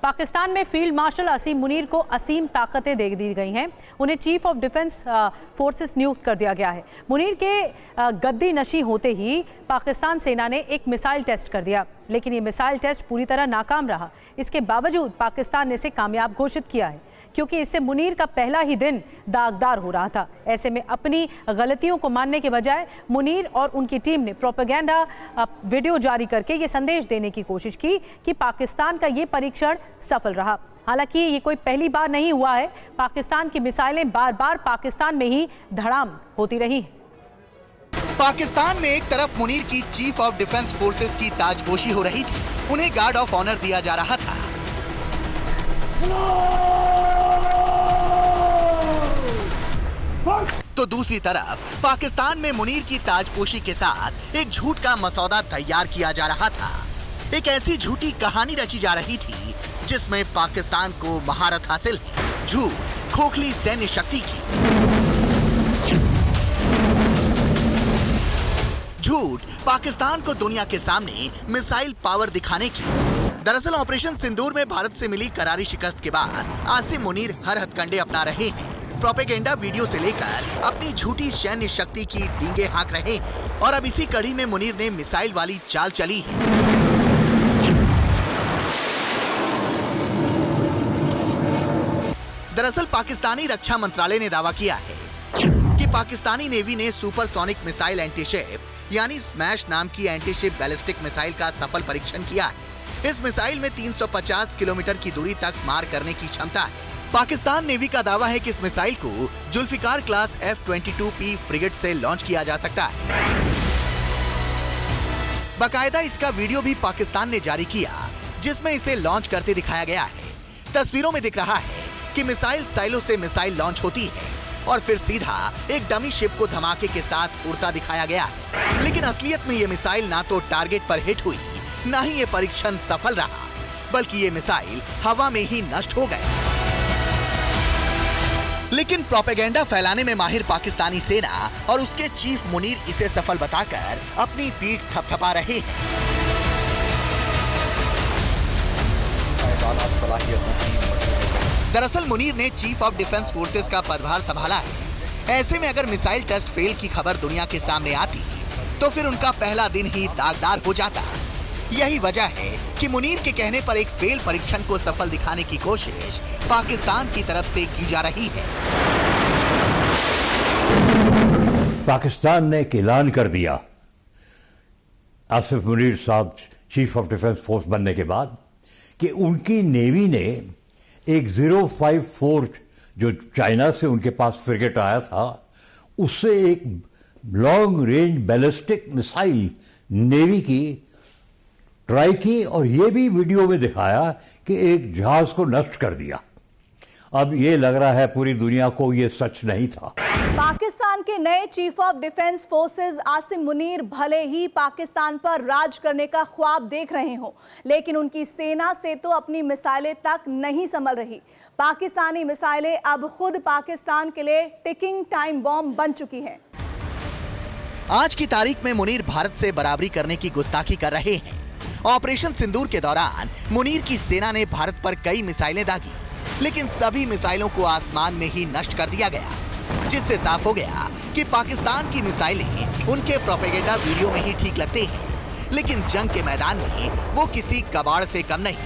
पाकिस्तान में field marshal असीम मुनीर को असीम ताकतें दे दी गई हैं। उन्हें चीफ ऑफ डिफेंस फोर्सेस नियुक्त कर दिया गया है। मुनीर के गद्दी नशी होते ही पाकिस्तान सेना ने एक मिसाइल टेस्ट कर दिया, लेकिन ये मिसाइल टेस्ट पूरी तरह नाकाम रहा। इसके बावजूद पाकिस्तान ने इसे कामयाब घोषित किया है, क्योंकि इससे मुनीर का पहला ही दिन दागदार हो रहा था। ऐसे में अपनी गलतियों को मानने के बजाय मुनीर और उनकी टीम ने प्रोपेगेंडा वीडियो जारी करके ये संदेश देने की कोशिश की कि पाकिस्तान का ये परीक्षण सफल रहा। हालांकि ये कोई पहली बार नहीं हुआ है। पाकिस्तान की मिसाइलें बार बार पाकिस्तान में ही धड़ाम होती रही। पाकिस्तान में एक तरफ मुनीर की चीफ ऑफ डिफेंस फोर्सेस की ताजपोशी हो रही थी, उन्हें गार्ड ऑफ ऑनर दिया जा रहा था। तो दूसरी तरफ पाकिस्तान में मुनीर की ताजपोशी के साथ एक झूठ का मसौदा तैयार किया जा रहा था। एक ऐसी झूठी कहानी रची जा रही थी जिसमें पाकिस्तान को महारत हासिल है, झूठ, खोखली सैन्य शक्ति की, झूठ पाकिस्तान को दुनिया के सामने मिसाइल पावर दिखाने की। दरअसल ऑपरेशन सिंदूर में भारत से मिली करारी शिकस्त के बाद आसिम मुनीर हर हथकंडे अपना रहे हैं। प्रोपेगेंडा वीडियो से लेकर अपनी झूठी सैन्य शक्ति की डींगे हाँक रहे हैं और अब इसी कड़ी में मुनीर ने मिसाइल वाली चाल चली है। दरअसल पाकिस्तानी रक्षा मंत्रालय ने दावा किया है कि पाकिस्तानी नेवी ने सुपरसोनिक मिसाइल एंटीशिप यानी स्मैश नाम की एंटीशिप बैलिस्टिक मिसाइल का सफल परीक्षण किया है। इस मिसाइल में 350 किलोमीटर की दूरी तक मार करने की क्षमता है। पाकिस्तान नेवी का दावा है कि इस मिसाइल को जुल्फिकार क्लास F-22P फ्रिगेट से लॉन्च किया जा सकता है। बाकायदा इसका वीडियो भी पाकिस्तान ने जारी किया, जिसमें इसे लॉन्च करते दिखाया गया है। तस्वीरों में दिख रहा है कि मिसाइल साइलो से मिसाइल लॉन्च होती है और फिर सीधा एक डमी शिप को धमाके के साथ उड़ता दिखाया गया है। लेकिन असलियत में ये मिसाइल ना तो टारगेट पर हिट हुई, ना ही ये परीक्षण सफल रहा, बल्कि ये मिसाइल हवा में ही नष्ट हो गए। लेकिन प्रोपेगेंडा फैलाने में माहिर पाकिस्तानी सेना और उसके चीफ मुनीर इसे सफल बताकर अपनी पीठ थपथपा रहे हैं। दरअसल मुनीर ने चीफ ऑफ डिफेंस फोर्सेस का पदभार संभाला है। ऐसे में अगर मिसाइल टेस्ट फेल की खबर दुनिया के सामने आती तो फिर उनका पहला दिन ही दागदार हो जाता। यही वजह है कि मुनीर के कहने पर एक फेल परीक्षण को सफल दिखाने की कोशिश पाकिस्तान की तरफ से की जा रही है। पाकिस्तान ने एक ऐलान कर दिया आसिफ मुनीर साहब चीफ ऑफ डिफेंस फोर्स बनने के बाद कि उनकी नेवी ने एक 054 जो चाइना से उनके पास फ्रिगेट आया था, उससे एक long range ballistic missile navy की ट्राई की और यह भी वीडियो में दिखाया कि एक जहाज को नष्ट कर दिया। अब ये लग रहा है पूरी दुनिया को ये सच नहीं था। पाकिस्तान के नए chief of defence forces Asim Munir भले ही पाकिस्तान पर राज करने का ख्वाब देख रहे हों, लेकिन उनकी सेना से तो अपनी मिसाइलें तक नहीं संभल रही। पाकिस्तानी मिसाइलें अब खुद पाकिस्तान के लिए टिकिंग टाइम बॉम्ब बन चुकी हैं। आज की तारीख में मुनीर भारत से बराबरी करने की गुस्ताखी कर रहे हैं। ऑपरेशन सिंदूर के दौरान मुनीर की सेना ने भारत पर कई मिसाइलें दागी, लेकिन सभी मिसाइलों को आसमान में ही नष्ट कर दिया गया, जिससे साफ हो गया कि पाकिस्तान की मिसाइलें उनके प्रोपेगेंडा वीडियो में ही ठीक लगते हैं, लेकिन जंग के मैदान में वो किसी कबाड़ से कम नहीं।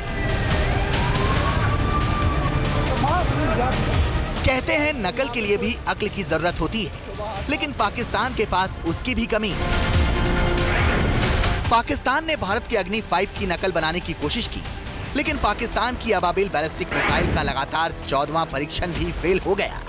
कहते हैं नकल के लिए भी अक्ल की जरूरत होती है, लेकिन पाकिस्तान के पास उसकी भी कमी है। पाकिस्तान ने भारत के अग्नि 5 की नकल बनाने की कोशिश की, लेकिन पाकिस्तान की अबाबिल बैलिस्टिक मिसाइल का लगातार 14वां परीक्षण भी फेल हो गया।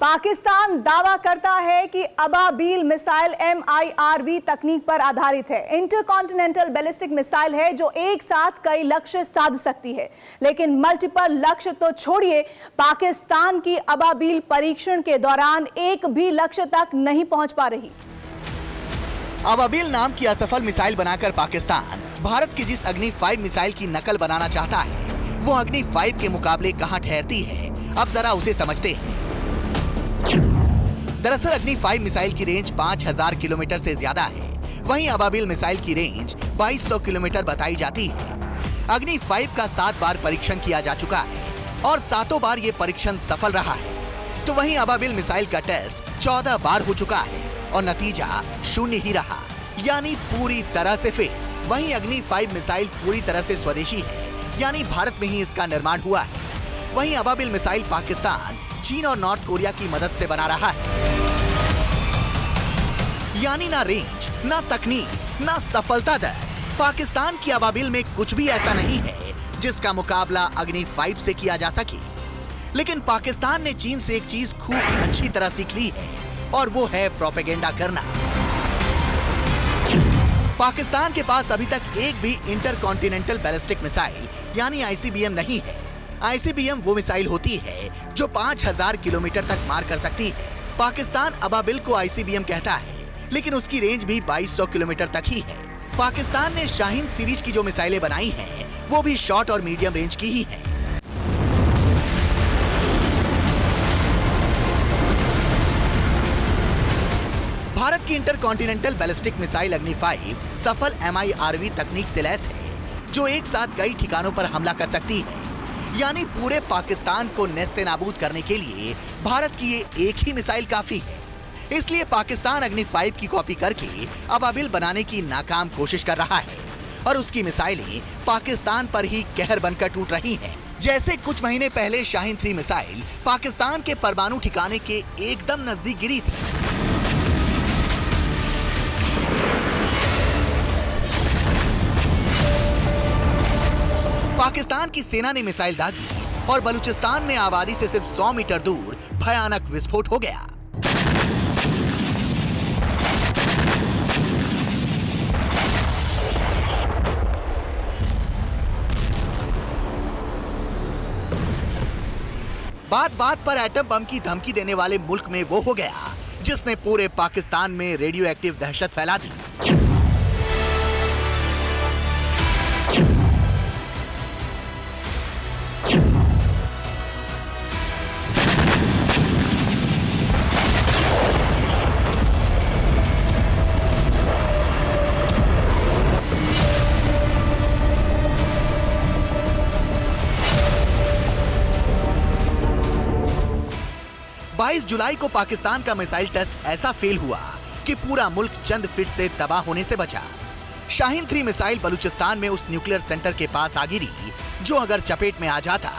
पाकिस्तान दावा करता है कि अबाबील मिसाइल MIRV तकनीक पर आधारित है। इंटरकॉन्टिनेंटल बैलिस्टिक मिसाइल है जो एक साथ कई लक्ष्य साध सकती है, लेकिन मल्टीपल लक्ष्य तो छोड़िए, पाकिस्तान की अबाबील परीक्षण के दौरान एक भी लक्ष्य तक नहीं पहुंच पा रही। अबाबिल नाम की असफल मिसाइल बनाकर पाकिस्तान भारत की जिस अग्नि 5 मिसाइल की नकल बनाना चाहता है, वो अग्नि 5 के मुकाबले कहां ठहरती है, अब जरा उसे समझते हैं। दरअसल अग्नि 5 मिसाइल की रेंज 5000 किलोमीटर से ज्यादा है, वहीं अबाबिल मिसाइल की रेंज 2200 किलोमीटर बताई जाती है। अग्नि 5 का 7 बार परीक्षण किया जा चुका है और 7 बार ये परीक्षण सफल रहा है। तो वहीं अबाबिल मिसाइल का टेस्ट 14 बार हो चुका है और नतीजा 0 ही रहा, यानी पूरी तरह से फेल। वहीं अग्नि 5 मिसाइल पूरी तरह से स्वदेशी है, यानी भारत में ही इसका निर्माण हुआ है। वहीं अबाबिल मिसाइल पाकिस्तान, चीन और नॉर्थ कोरिया की मदद से बना रहा है, यानी ना रेंज, ना तकनीक, ना सफलता दर। पाकिस्तान की अबाबिल में कुछ भी ऐसा नहीं है जिसका मुकाबला अग्नि 5 से किया जा सके। लेकिन पाकिस्तान ने चीन से एक चीज खूब अच्छी तरह सीख ली है और वो है प्रोपेगेंडा करना। पाकिस्तान के पास अभी तक एक भी इंटरकॉन्टिनेंटल बैलिस्टिक मिसाइल यानी आईसीबीएम नहीं है। आईसीबीएम वो मिसाइल होती है जो 5000 किलोमीटर तक मार कर सकती है। पाकिस्तान अबाबिल को आईसीबीएम कहता है, लेकिन उसकी रेंज भी 2200 किलोमीटर तक ही है। पाकिस्तान ने शाहीन सीरीज की जो मिसाइलें बनाई हैं, वो भी शॉर्ट और मीडियम रेंज की ही हैं। भारत की इंटरकॉन्टिनेंटल बैलिस्टिक मिसाइल अग्नि 5 सफल MIRV तकनीक से लैस है, जो एक साथ कई ठिकानों पर हमला कर सकती है। यानी पूरे पाकिस्तान को नेस्तनाबूद करने के लिए भारत की ये एक ही मिसाइल काफी है। इसलिए पाकिस्तान अग्नि 5 की कॉपी करके अबाबिल बनाने की नाकाम कोशिश कर रहा है और उसकी मिसाइलें पाकिस्तान पर ही कहर बनकर टूट रही हैं। जैसे कुछ महीने पहले शाहीन 3 मिसाइल पाकिस्तान के परमाणु ठिकाने के एकदम नजदीक गिरी थी। पाकिस्तान की सेना ने मिसाइल दागी और बलूचिस्तान में आबादी से सिर्फ 100 मीटर दूर भयानक विस्फोट हो गया। बात बात पर एटम बम की धमकी देने वाले मुल्क में वो हो गया जिसने पूरे पाकिस्तान में रेडियो एक्टिव दहशत फैला दी। जुलाई को पाकिस्तान का मिसाइल टेस्ट ऐसा फेल हुआ कि पूरा मुल्क चंद फीट से तबाह होने से बचा। शाहीन 3 मिसाइल बलूचिस्तान में उस न्यूक्लियर सेंटर के पास आ गिरी जो अगर चपेट में आ जाता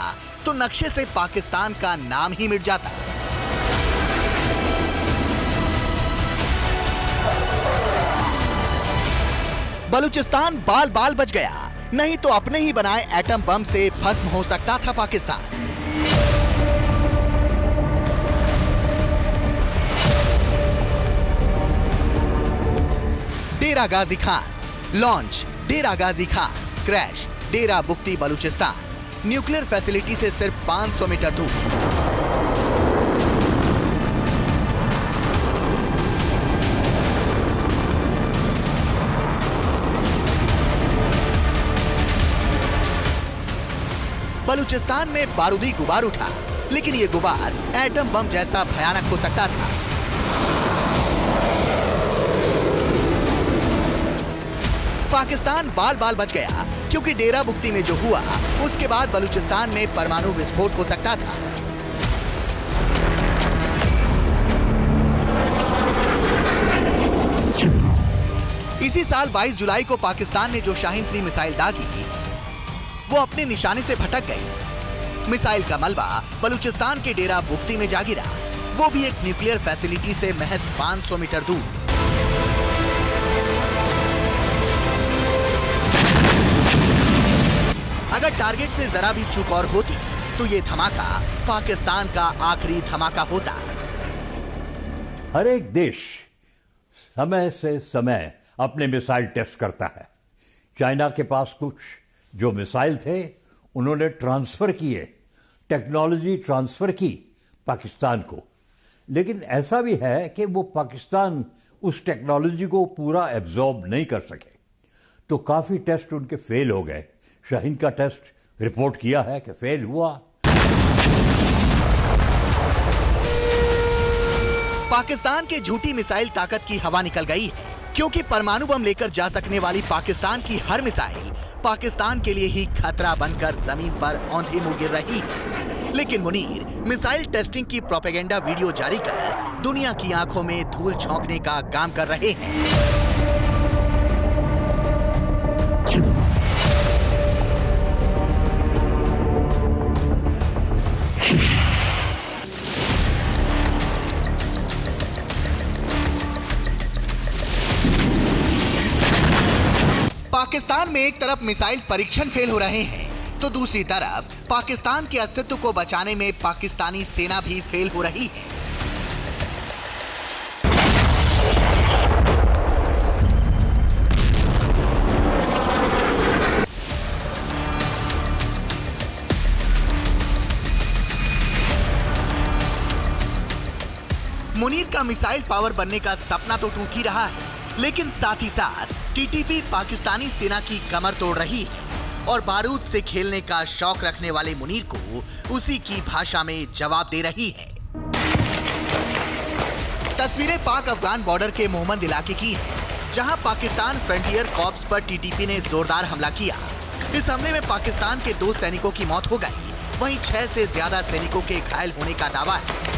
तो नक्शे से पाकिस्तान का नाम ही मिट जाता। बलूचिस्तान बाल बाल बच गया, नहीं तो अपने ही बनाए एटम बम से भस्म हो सकता था पाकिस्तान। डेरा गाजी खान लॉन्च, डेरा गाजी खान क्रैश, डेरा बुख्ती बलूचिस्तान, न्यूक्लियर फैसिलिटी से सिर्फ 500 मीटर दूर। बलूचिस्तान में बारूदी गुबार उठा, लेकिन ये गुबार एटम बम जैसा भयानक हो सकता था। पाकिस्तान बाल बाल बच गया क्योंकि डेरा बुख्ती में जो हुआ उसके बाद बलूचिस्तान में परमाणु विस्फोट हो सकता था। इसी साल 22 जुलाई को पाकिस्तान ने जो शाहीन 3 मिसाइल दागी वो अपने निशाने से भटक गई। मिसाइल का मलबा बलूचिस्तान के डेरा बुख्ती में जा गिरा, वो भी एक न्यूक्लियर फैसिलिटी से महज 500 मीटर दूर। अगर टारगेट से जरा भी चूक और होती तो ये धमाका पाकिस्तान का आखिरी धमाका होता। हर एक देश समय से समय अपने मिसाइल टेस्ट करता है। चाइना के पास कुछ जो मिसाइल थे उन्होंने ट्रांसफर किए, टेक्नोलॉजी ट्रांसफर की पाकिस्तान को, लेकिन ऐसा भी है कि वो पाकिस्तान उस टेक्नोलॉजी को पूरा एब्जॉर्ब नहीं कर सके, तो काफी टेस्ट उनके फेल हो गए। शाहीन का टेस्ट रिपोर्ट किया है कि फेल हुआ। पाकिस्तान के झूठी मिसाइल ताकत की हवा निकल गई है, क्योंकि परमाणु बम लेकर जा सकने वाली पाकिस्तान की हर मिसाइल पाकिस्तान के लिए ही खतरा बनकर जमीन पर औंधी मुंह गिर रही है। लेकिन मुनीर मिसाइल टेस्टिंग की प्रोपेगेंडा वीडियो जारी कर दुनिया की आंखों में धूल झोंकने का काम कर रहे हैं। पाकिस्तान में एक तरफ मिसाइल परीक्षण फेल हो रहे हैं, तो दूसरी तरफ पाकिस्तान के अस्तित्व को बचाने में पाकिस्तानी सेना भी फेल हो रही है। मुनीर का मिसाइल पावर बनने का सपना तो टूट ही रहा है, लेकिन साथ ही साथ टीटीपी पाकिस्तानी सेना की कमर तोड़ रही है और बारूद से खेलने का शौक रखने वाले मुनीर को उसी की भाषा में जवाब दे रही है। तस्वीरें पाक अफगान बॉर्डर के मोहम्मद इलाके की है, जहां पाकिस्तान फ्रंटियर कॉर्प्स पर टीटीपी ने जोरदार हमला किया। इस हमले में पाकिस्तान के 2 सैनिकों की मौत हो गई, वहीं 6 से ज्यादा सैनिकों के घायल होने का दावा है।